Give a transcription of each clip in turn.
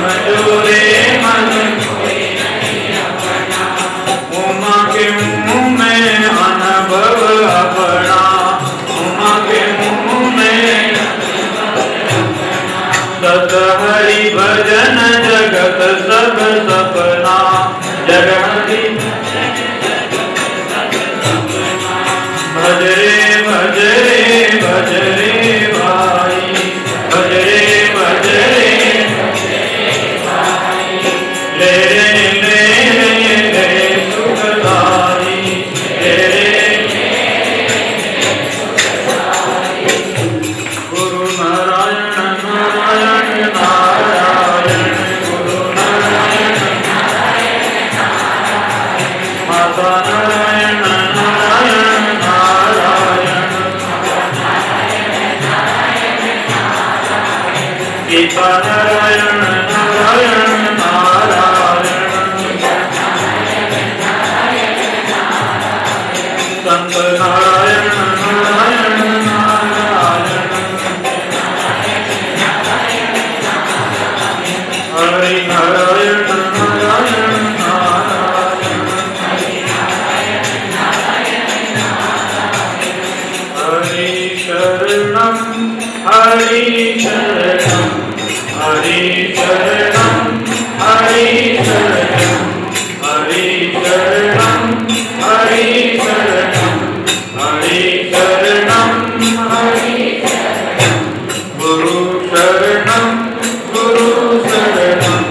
समझो रे मन कोई नहीं अपना। उमा के मुँह में अनुभव अपना, उमा के मुँह में सत हरि भजन जगत सब सपना। जग हरि भज रे भज रे भज रे भाई, भज रे भज रे भाई। ले रे ले रे सुखदाई, ले रे गुरु नारायण नारायण नारायण, गुरु नारायण नारायण नारायण। माता नारायण नारायण नारायण, पिता नारायण नारायण नारायण। संत नारायण नारायण नारायण, हरि नारायण नारायण नारायण। हरि शरणं हरि शरणं, हरि शरणं हरि शरणं, हरि शरणं हरि शरणं, हरि शरणं हरि शरणं। गुरु शरणं गुरु शरणं,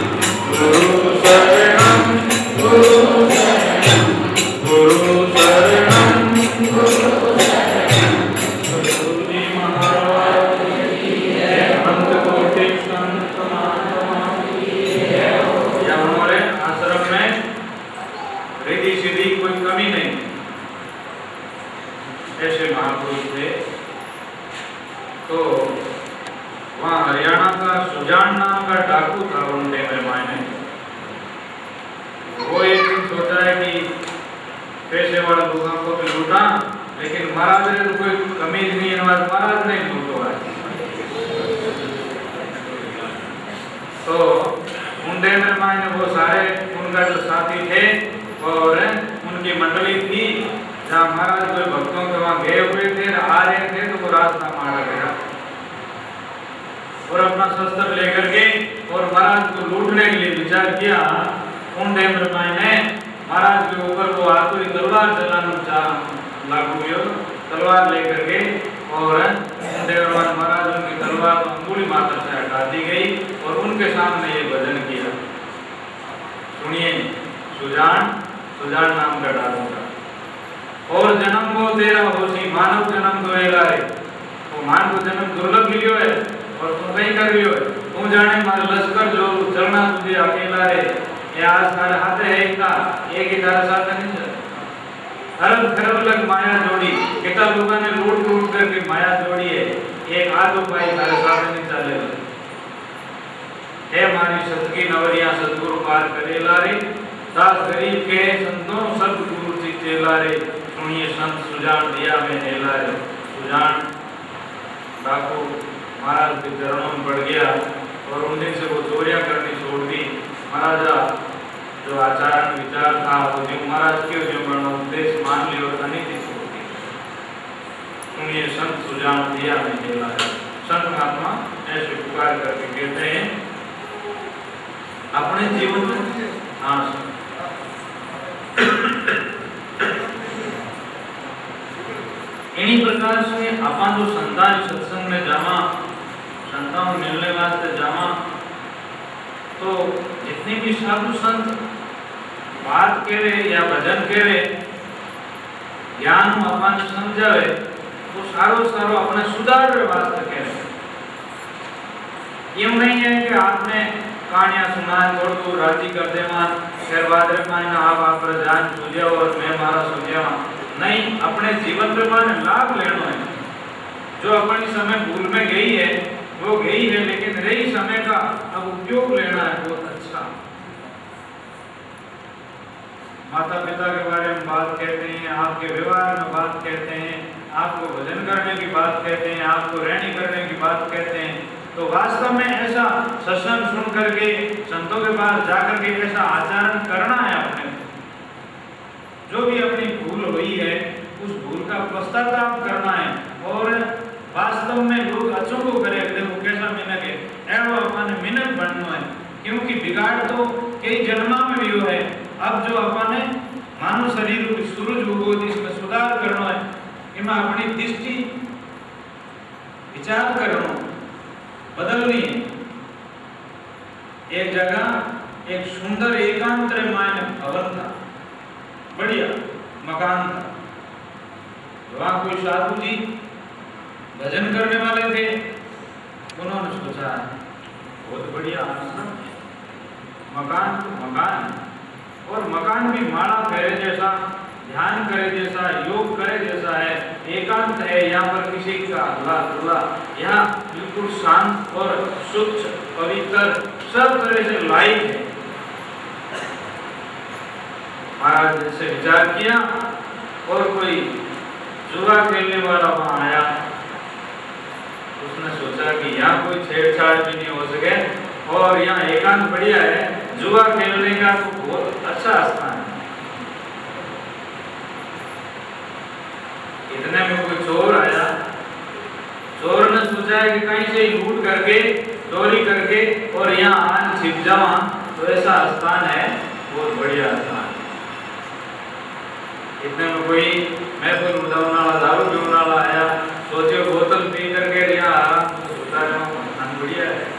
गुरु शरणं गुरु शरणं, गुरु शरणं गुरु शरणं। गुरु जी महाराज की जय, अनंत कोटि संत महात्मा की जय। यहाँ हमारे आश्रम में रिद्धि सिद्धि कोई कमी नहीं, ऐसे महापुरुष थे। तो वहाँ हरियाणा का सुजान नाम का डाकू था उन टेमर मायने। वो एक दिन सोचा है कि पैसे वाला लोगों को तो लूटा, लेकिन महाराज ने तो कोई कमीज नहीं है, महाराज नहीं लूटो है। तो उन टेमर मायने वो सारे उनका जो साथी थे और उनकी मंडली थी, जहाँ महाराज कोई भक्तों के वहाँ गए हुए थे, आ रहे थे, तो वो रास्ता मारा गया और अपना शस्त्र लेकर के और महाराज को लूटने के लिए विचार किया। उन टेमरमाई ने महाराज के ऊपर को आतुरी तलवार चलाना लागू हुआ, तलवार लेकर के और उन टेमरमाई महाराज उनकी तलवार अंगुली मात्र से हटा दी गई और उनके सामने ये भजन किया। सुनिए, सुजान सुजान नाम का डाकू था। और जन्म वो तेरा होशी मानव जन्म दोएगा रे, वो मानव जन्म दुर्लभ मिलियो है और तू कहीं कर रही हो। तू जाने मारे लश्कर जो चलना तुझे अकेला रे, ये आज तारे हाथे है इनका, एक ही तारे साथ नहीं चल। खरब खरब लग माया जोड़ी, कितना लोगों ने लूट लूट करके माया जोड़ी है, एक आधो पाई तारे साथ नहीं चले। हे मारी सतकी नवरिया सतगुरु पार करेला रे, दास गरीब के संतों सतगुरु जी चेला रे। सुनिए संत सुजान दिया में हेला रे। सुजान डाकू महाराज के चरणों में पड़ गया और उन दिन से वो चोरियां करनी छोड़ दी। महाराजा जो आचार विचार था वो जो महाराज के जो उपदेश मान लिया और अनिति छोड़ दी। सुनिए संत सुजान दिया में हेला है। संत महात्मा ऐसे पुकार करके कहते हैं अपने जीवन में, हाँ इन्हीं प्रकार से अपन जो संतान सत्संग में जावा, संतान मिलने वास्ते जावा, तो जितने भी साधु संत बात कह रहे या भजन कह रहे, ज्ञान अपन समझावे, तो सारो सारो अपने सुधार वास्ते कह रहे। यूं नहीं है कि आपने कहानियां सुनाए और तो राजी कर देवान, फिर बाद में आप जान पूजा और मैं मारा सुझावा नहीं, अपने जीवन प्रमाण लाभ लेना है। जो अपनी समय भूल में गई है वो गई है, लेकिन रही समय का अब उपयोग लेना है बहुत अच्छा। माता पिता के बारे में बात कहते हैं, आपके व्यवहार में बात कहते हैं, आपको भजन करने की बात कहते हैं, आपको रहनी करने की बात कहते हैं, तो वास्तव में ऐसा सत्संग सुन करके संतों के पास जाकर के ऐसा आचरण करना है अपने। जो भी अपनी भूल हुई है उस भूल का पश्चाताप करना है और वास्तव में लोग अच्छों को करे देखो कैसा मिनक है एवं अपने मिनक बनना है, क्योंकि बिगाड़ तो कई जन्मा में भी हो है। अब जो अपने मानव शरीर रूपी सूरज उगो इसमें सुधार करना है, इमा अपनी दृष्टि विचार करना बदलनी है। एक जगह एक सुंदर एकांत मायने भवन था, बढ़िया मकान था। वहां कोई साधु जी भजन करने वाले थे। उन्होंने सोचा बहुत बढ़िया आश्रम मकान और मकान भी माला करे जैसा, ध्यान करे जैसा, योग करे जैसा है, एकांत है। यहाँ पर किसी का हल्ला गुल्ला, यहाँ बिल्कुल शांत और स्वच्छ पवित्र सब तरह से लाइक है। महाराज ने से विचार किया और कोई जुआ खेलने वाला वहां आया। उसने सोचा कि यहाँ कोई छेड़छाड़ भी नहीं हो सके और यहाँ एकांत बढ़िया है, जुआ खेलने का तो बहुत अच्छा स्थान है। इतने में कोई चोर आया। चोर ने सोचा है कि कहीं से लूट करके चोरी करके और यहाँ आन छिप जावा, तो ऐसा स्थान है बहुत बढ़िया स्थान। इतने में कोई मैं कोई उड़ाने वाला दारू पीने वाला आया। सोचे बोतल पी करके यहाँ आराम से सोता है बढ़िया है।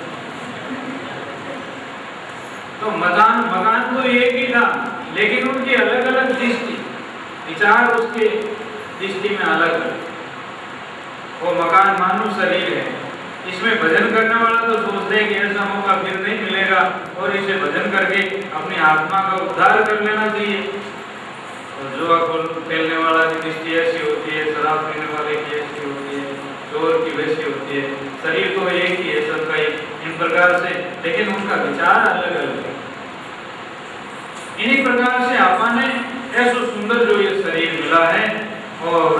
तो मकान तो एक ही था, लेकिन उनकी अलग अलग दृष्टि विचार उसके दृष्टि में अलग है। वो मकान मानव शरीर है, इसमें भजन करने वाला तो सोचते हैं कि ऐसा मौका फिर नहीं मिलेगा और इसे भजन करके अपनी आत्मा का उद्धार कर लेना चाहिए। और जुआ खेलने वाला की दृष्टि ऐसी होती है, शराब पीने वाले की ऐसी होती है, चोर की वैसी होती है। शरीर तो एक ही है सबका ही इन प्रकार से, लेकिन उनका विचार अलग अलग है। इन्हीं प्रकार से आपने ऐसा सुंदर जो ये शरीर मिला है और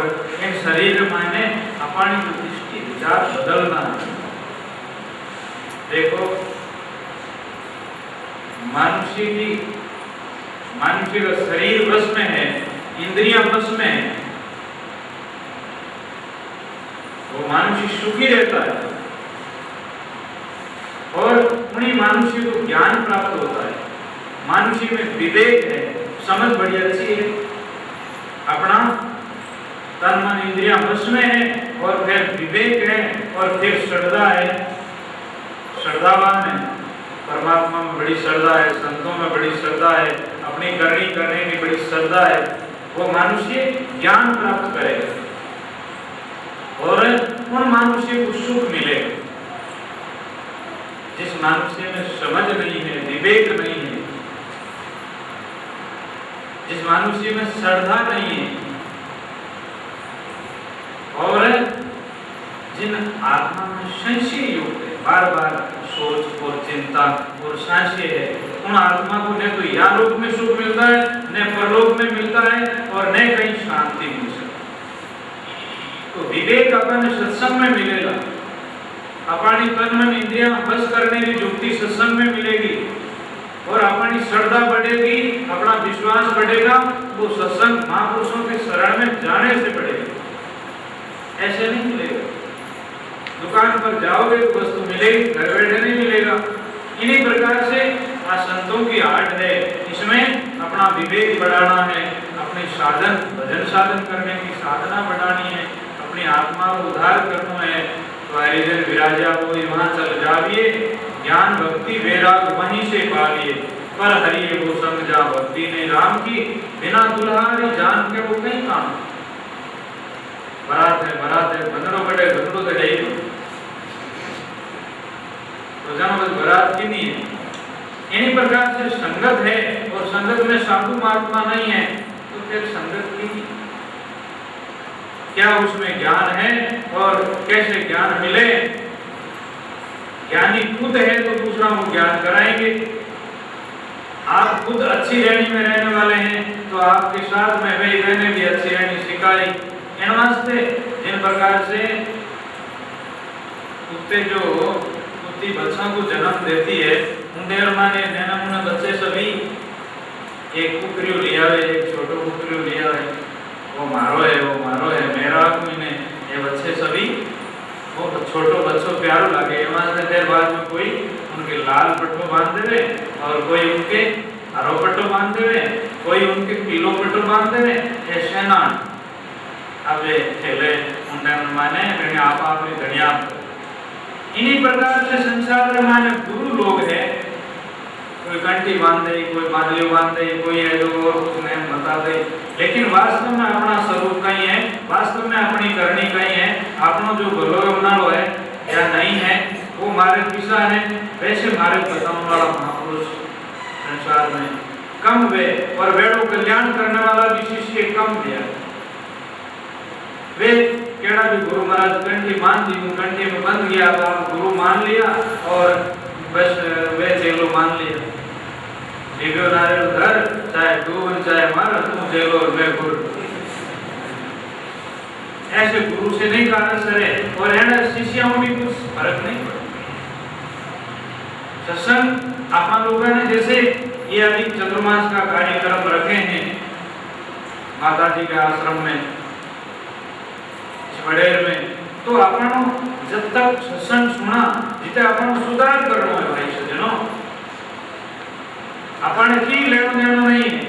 इन शरीर माने अपनी दृष्टि विचार बदलना है। देखो मनुष्य का शरीर बस में है, इंद्रियां बस में है, वो मनुष्य सुखी रहता है और उन्हीं मनुष्य को ज्ञान प्राप्त होता है। मनुष्य में विवेक है, समझ बड़ी अच्छी है, अपना तन मन इंद्रियां बस में है और फिर विवेक है और फिर श्रद्धा है, श्रद्धावान है, परमात्मा में बड़ी श्रद्धा है, संतों में बड़ी श्रद्धा है, अपनी करने की बड़ी श्रद्धा है। वो मनुष्य ज्ञान प्राप्त करेगा और उन मनुष्य को सुख मिलेगा। जिस मनुष्य में समझ नहीं है, विवेक नहीं है, जिस मनुष्य में श्रद्धा नहीं है और जिन आत्मा में संशय युक्त है, बार बार सोच और चिंता और संशय है, उन आत्मा को न तो यहाँ लोक में सुख मिलता है, न परलोक में मिलता है और न कहीं शांति मिल सकती। तो विवेक अपन सत्संग में मिलेगा, अपनी तन मन इंद्रियां बस करने की युक्ति सत्संग में मिलेगी और अपनी श्रद्धा बढ़ेगी, अपना विश्वास बढ़ेगा। वो सत्संग महापुरुषों के शरण में जाने से बढ़ेगा, ऐसे नहीं मिलेगा। दुकान पर जाओगे तो वस्तु मिलेगी, घर बैठे नहीं मिलेगा। इन्हीं प्रकार से आज संतों की आर्ट है, इसमें अपना विवेक बढ़ाना है, अपने साधन भजन साधन करने की साधना बढ़ानी है, अपनी आत्मा को उद्धार करना है। तो हरिजन विराजा को वहां चल जाइए, ज्ञान भक्ति वैराग वहीं से पालिए, पर हरिये वो संग जा भक्ति ने राम की, बिना दुल्हारी जान के वो कहीं काम। बारात है बंदरो बड़े बंदरो तो है तो जानो बस बारात की नहीं है। इन्हीं प्रकार से संगत है और संगत में साधु महात्मा नहीं है तो फिर संगत की क्या उसमें ज्ञान है और कैसे ज्ञान मिले। ज्ञानी खुद है तो दूसरा वो ज्ञान कराएंगे। आप खुद अच्छी रहनी में रहने वाले हैं तो आपके साथ में वही रहने भी अच्छी रहनी सिखाई। इन वास्ते जिन प्रकार से कुत्ते जो जितनी बच्चों को जन्म देती है उनके माने नैना मुन्ना बच्चे सभी एक कुकरियो लिया है, एक छोटो कुकरियो लिया है, वो मारो है मेरा महीने ये बच्चे सभी वो छोटो बच्चों प्यारो लगे वहां देर बाद में कोई उनके लाल पट्टो बांध देवे और कोई उनके हरो पट्टो बांध देवे, कोई उनके पीलो पट्टो बांध देवे, ऐसे ना अब ये खेले उनने माने मैंने आप अपनी दुनिया इन्हीं प्रकार से संसार में माने गुरु लोग हैं, कोई कंठी बांध दे, कोई मादलियो बांध दे, कोई ऐसे और कुछ नहीं बता दे, लेकिन वास्तव में अपना स्वरूप कहीं है, वास्तव में अपनी करनी कहीं है, अपना जो भलो बनालो है या नहीं है वो मारे पिसा है, वैसे मारे बताने वाला महापुरुष संसार में कम वे और वेड़ो कल्याण करने वाला भी शिष्य कम दिया। वे केड़ा भी गुरु महाराज कंठी मान दी, कंठी में बंद गया तो आप गुरु मान लिया और बस वे चेलो मान लिया। दिव्यो नारियल घर चाहे डूबन चाहे मार तुम चेलो और मैं गुरु, ऐसे गुरु से नहीं कहा सरे और ऐसे शिष्यों में भी कुछ फर्क नहीं पड़ा। सत्संग आप लोगों ने जैसे ये अभी चतुर्मास का कार्यक्रम रखे हैं माता जी के आश्रम में वडेर में, तो अपन जब तक सत्संग सुना जिते अपन सुधार करना है भाई सज्जनों, अपन की लेना देना नहीं है,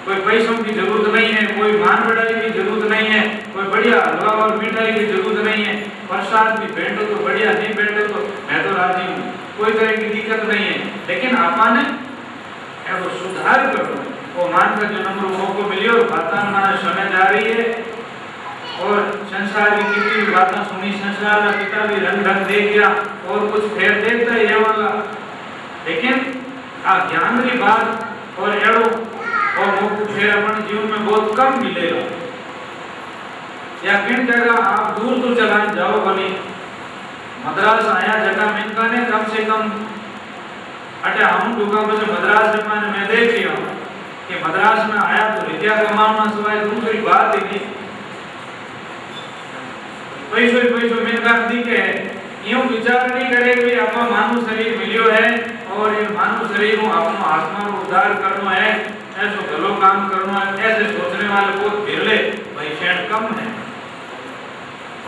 कोई पैसों की जरूरत नहीं है, कोई मान बढ़ाई की जरूरत नहीं है, कोई बढ़िया हलवा और मिठाई की जरूरत नहीं है, प्रसाद भी बैठो तो बढ़िया, नहीं बैठो तो मैं तो राजी हूँ, कोई तरह की दिक्कत नहीं है, लेकिन अपन वो सुधार करना है। वो मान का जो नंबर मौको मिलियो बातें माने समय जा रही है और संसार की कितनी भी बातें सुनी, संसार का कितना भी रंग ढंग देख लिया और कुछ फेर देखता है ये वाला, लेकिन आ ज्ञान की बात और एड़ो और मौको फिर अपने जीवन में बहुत कम मिलेगा। या किन जगह आप दूर दूर चलाने जाओ बनी मद्रास आया जगह मिलता ने कम से कम अटे हम लोगों को मद्रास में मैं देख लिया कि मद्रास में आया तो विद्या कमाना सिवाय दूसरी बात ही नहीं, पैसों मिलकर दिखे है, यूं विचार नहीं करे कि अपना मानव शरीर मिलियो है और ये मानव शरीर को अपना आत्मा को उद्धार करना है, ऐसे भलो काम करना है, ऐसे सोचने वाले बहुत बिरले वैशेण कम है।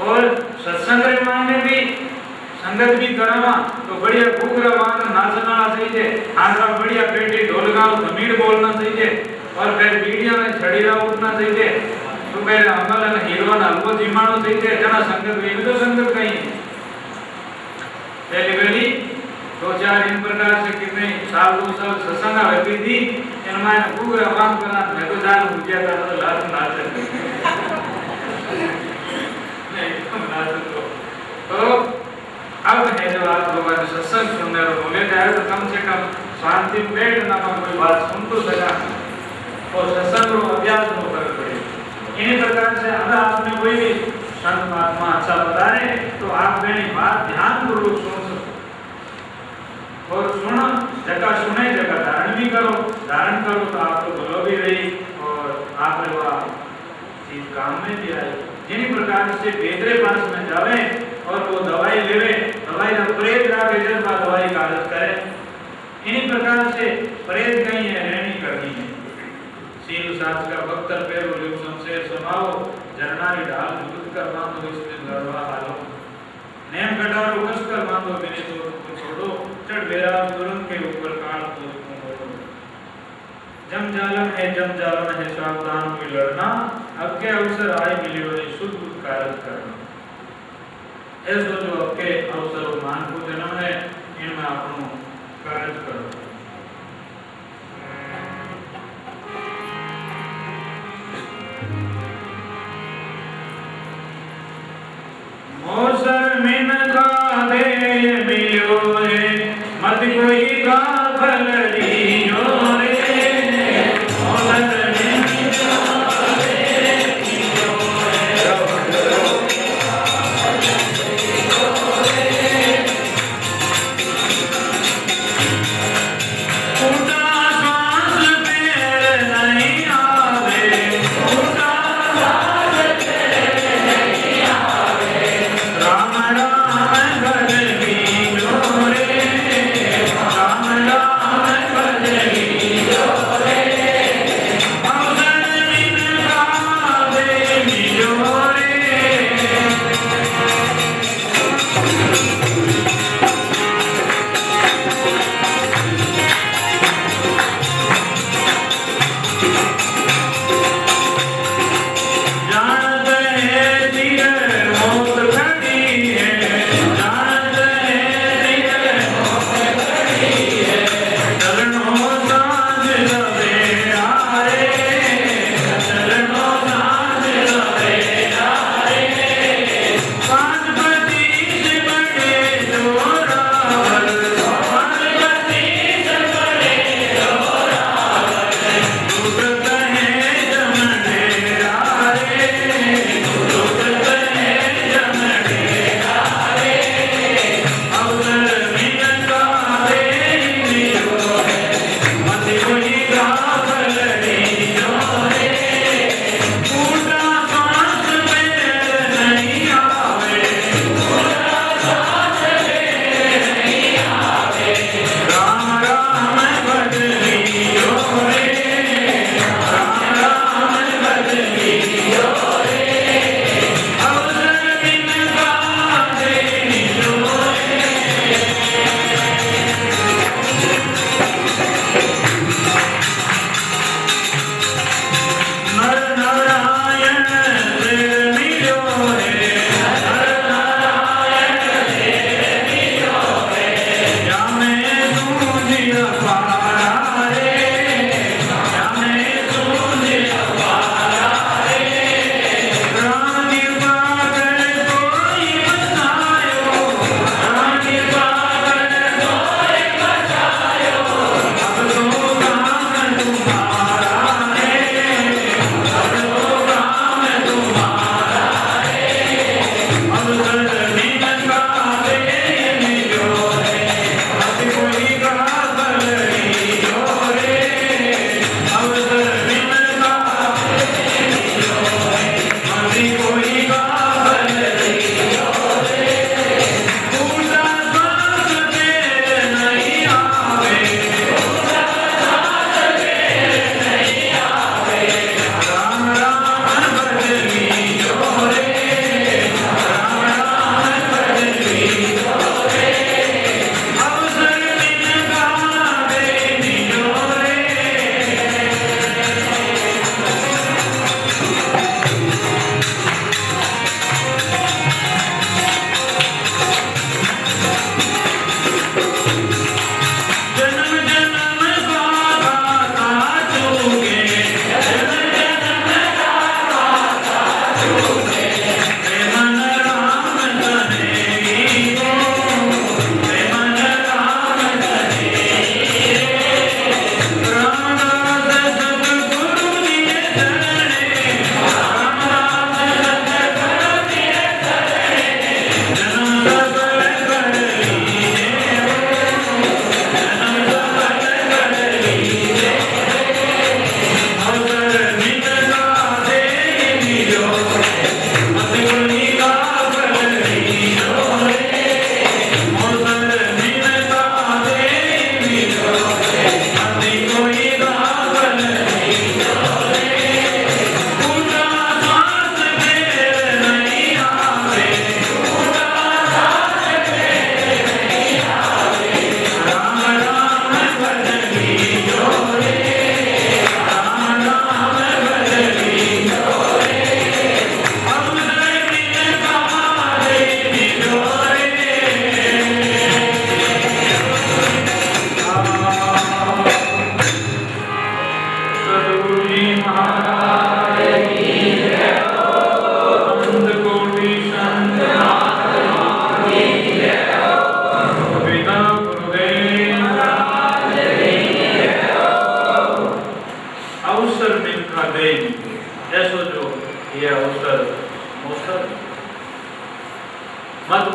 और सत्संग रे माने भी संगत भी करावा तो बढ़िया कुकरा मांग नाचना चाहिए, आंध्रा बढ़िया पेटी ढोल गाओ धमीड़ बोलना चाहिए और फिर मीडिया में छड़ीरा उठना चाहिए, तो फिर अमल और हीरो ना वो जिमानो चाहिए जना संगत भी तो संगत कहीं पहली दो चार इन प्रकार से कितने साल दो साल सत्संग होती थी इनमें पूरा मांग करना मैं तो जान बुझिया था तो लात नाच तो अब है जब आप लोगों ने सत्संग सुनने और बोले जाए तो कम से कम शांति में बैठना कोई बात सुन तो सका और सत्संग को अभ्यास हो कर पड़े। इन्हीं प्रकार से अगर आपने कोई भी संत महात्मा अच्छा बता रहे तो आप मेरी बात ध्यान पूर्वक सुन सकते और सुनो जगह सुने जगह धारण भी करो, धारण करो तो आपको भलो भी रही और आप चीज काम में भी आए। जिन प्रकार से बेदरे पास में जावे और वो दवाई लेवे, दवाई का प्रेत राखे जब दवाई कागज करे, इन्हीं प्रकार से प्रेत कहीं है रहनी करनी है। सील साथ का भक्तर पैर उलियो शमशेर समाओ, जरनारी ढाल जुगत कर बांधो इसमें गड़वा हालो, नेम कटारो कस कर बांधो मेरे तो छोड़ो, चढ़ बेरा तुरंत के ऊपर काट दो जम जालम है सावधान हुई लड़ना, अब के अवसर आए मिले वाली शुद्ध कार्य करना। ऐसा जो अब के अवसर मान को जन्म है इनमें अपनों कार्य करो। मौसर में न का दे मिलो है मत कोई का फल दियो रे, राम राम घर में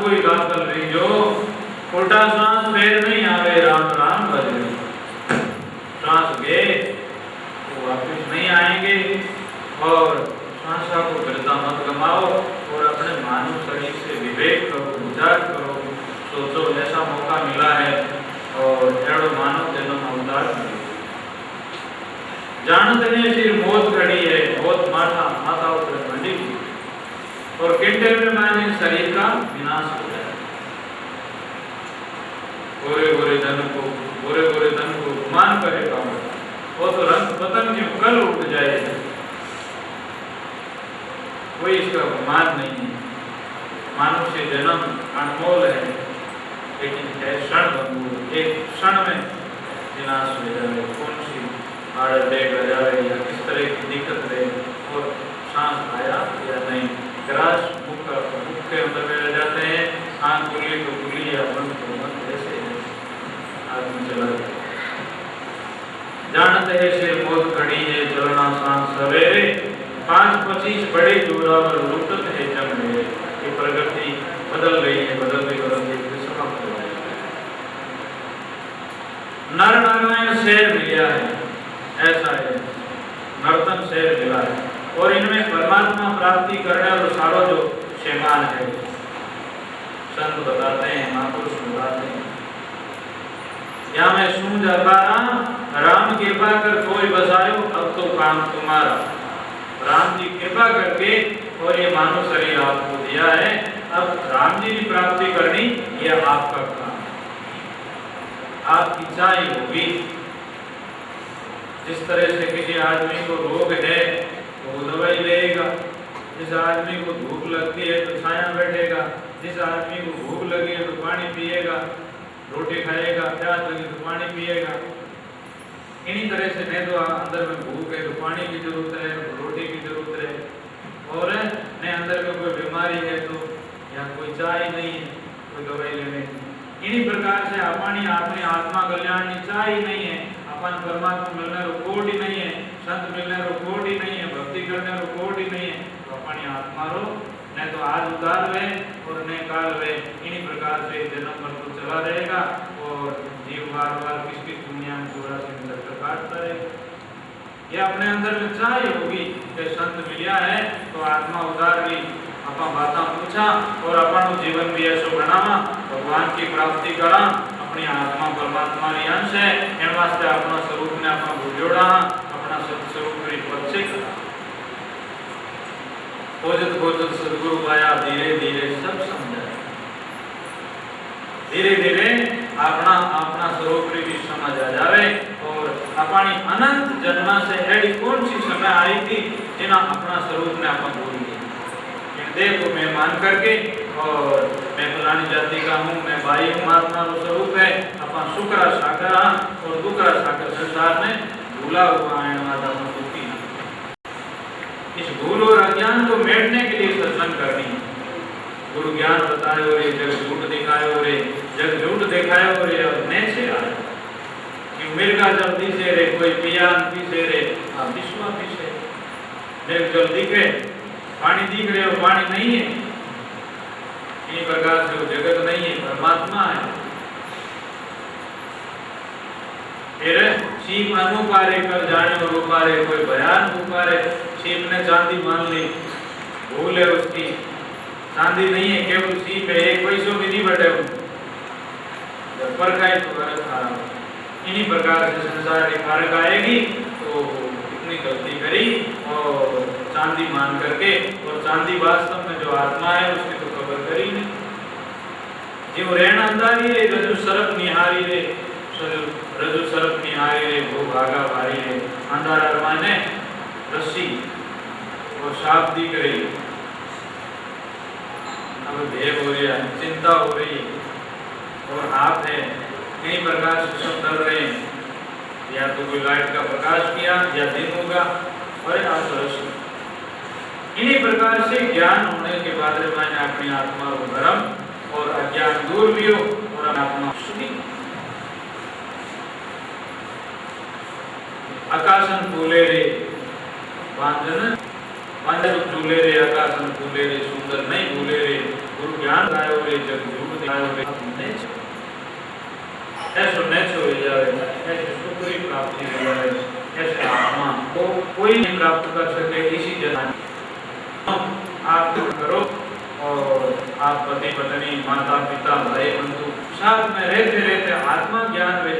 कोई गाफल रही जो उल्टा सांस फेर नहीं आवे राम राम भजे, सांस गए तो वापिस नहीं आएंगे। और सांसा को गिरता मत गमाओ और अपने मानव शरीर से विवेक करो, विचार करो, सोचो ऐसा मौका मिला है और एड़ो मानव जन्म अवतार जानते ने सिर मौत खड़ी है, बहुत माता ऊपर मंडी और किंटे में माने शरीर का विनाश हो जाए। गोरे गोरे धन को गुमान करेगा वो तो रंग पतन के कल उठ जाए, कोई इसका गुमान नहीं है। मानव से जन्म अनमोल है, लेकिन है क्षण भंगुर, एक क्षण में विनाश हो जाए। कौन सी आड़त लेकर जाए या किस तरह की दिक्कत रहे और सांस आया या नहीं, ग्रास मुख के अंदर में रह जाते हैं, आंख खुली तो खुली या बंद तो बंद, ऐसे आदमी चला जाए। जानते हैं सिर मौत खड़ी है चलना सांस सवेरे, 5-25 बड़े जोरावर लुटत है जंग में। ये प्रकृति बदल रही है, बदलते समाप्त हो रही है। नर नारायण शेर मिला है, ऐसा है नर्तन शेर मिला है और इनमें परमात्मा प्राप्ति करने और सारो जो शेमान है, संत बताते हैं, महापुरुष बताते हैं। या मैं सूझ अपारा राम कृपा कर कोई बसायो, अब तो काम तुम्हारा। राम जी कृपा करके और ये मानव शरीर आपको दिया है, अब राम जी की प्राप्ति करनी ये आपका काम, आपकी इच्छा ही होगी। जिस तरह से किसी आदमी को रोग है तो वो दवाई लेगा, जिस आदमी को भूख लगती है तो छाया बैठेगा, जिस आदमी को भूख लगी है तो पानी पिएगा, रोटी खाएगा, प्यास लगी तो पानी पिएगा। इन्हीं तरह से नहीं तो अंदर में भूख है तो पानी की जरूरत है, रोटी की जरूरत है, और नहीं अंदर में कोई बीमारी है तो या कोई चाय नहीं है, कोई दवाई लेने। इन्हीं प्रकार से अपनी आत्मा कल्याण की चाय नहीं है, अपन परमात्मा मिलने रो कोड ही नहीं है, संत मिलने रो कोड ही नहीं है, भक्ति करने रो कोड ही नहीं है, तो अपनी आत्मा रो नहीं तो आज उतार रहे और नहीं काल रहे। इन्हीं प्रकार से जन्म पर तो चला रहेगा और जीव बार बार किस दुनिया में 84 चक्कर काटता है। ये अपने अंदर में चाह होगी कि संत मिलिया है तो आत्मा उतार गई, अपन बात पूछा और अपन जीवन भी ऐसा बनावा, भगवान की प्राप्ति करा, अपनी आत्मा परमात्मा की अंश है, इन वास्ते अपना स्वरूप ने अपन जोड़ा, अपना स्वरूप की पक्षी खोजत खोजत सदगुरु पाया, धीरे धीरे सब समझाया, धीरे धीरे अपना स्वरूप भी समझ आ जावे और अपनी अनंत जन्म से ऐसी कौन सी समय आई थी जिन्हें अपना स्वरूप ने अपन भूल गया। देह को मैं मान करके और मैं फलानी जाति का हूँ, मैं भाई हूँ, आत्मा का स्वरूप है, अपन शुक्र साकर और दुखरा साकर संसार में भूला हुआ है, माता दुखी। इस भूल और अज्ञान को मेटने के लिए सत्संग करनी है। गुरु ज्ञान बताए हो रे, जग झूठ दिखाए हो रे, जग झूठ दिखाए हो रे और ने से आए कि मिर्गा जल्दी से रे, कोई पिया पीछे रे, आप विश्वा पीछे मेरे जल्दी के पानी दिख रहे हो, पानी नहीं है। इस प्रकार से वो जगत नहीं है, परमात्मा है। फिर सीप अनुपारे कर जाने और उपारे, कोई बयान उपारे। सीप ने चांदी मान ली, भूल है उसकी, चांदी नहीं है, केवल सीप है, एक पैसों भी नहीं बढ़े जब पर खाए तो फर्क आ रहा। इन्हीं प्रकार से संसार की फर्क आएगी तो इतनी गलती करी और चांदी मान करके, और चांदी वास्तव में जो आत्मा है उसकी तो खबर करी नहीं। जो रहन अंधारी रे, रजू सरप निहारी रे, रजू सरप निहारी रे, वो भागा भारी रे। अंधारा माने रस्सी और सांप दिख रही, अब भेद हो रहा है, चिंता हो रही और हाथ है, कई प्रकार से सब डर रहे हैं, या तो कोई लाइट का प्रकाश किया या दिन होगा और आप रस्सी। इन्हीं प्रकार से ज्ञान होने के बाद मैंने अपनी आत्मा को धर्म और अज्ञान दूर भी हो और आत्मा सुखी। आकाशन फूले रे बांधन, बांधन झूले रे, आकाशन फूले रे, सुंदर नहीं भूले रे। गुरु ज्ञान आयो रे जब युग आयो रे हमने ऐसे नेचो हो जाए, ऐसे सुखरी प्राप्ति हो जाए, ऐसे आत्मा को कोई नहीं प्राप्त कर सके इसी जन्म। आप करो और आप पति पत्नी माता पिता भाई बंधु साथ में रहते रहते आत्मा ज्ञान वे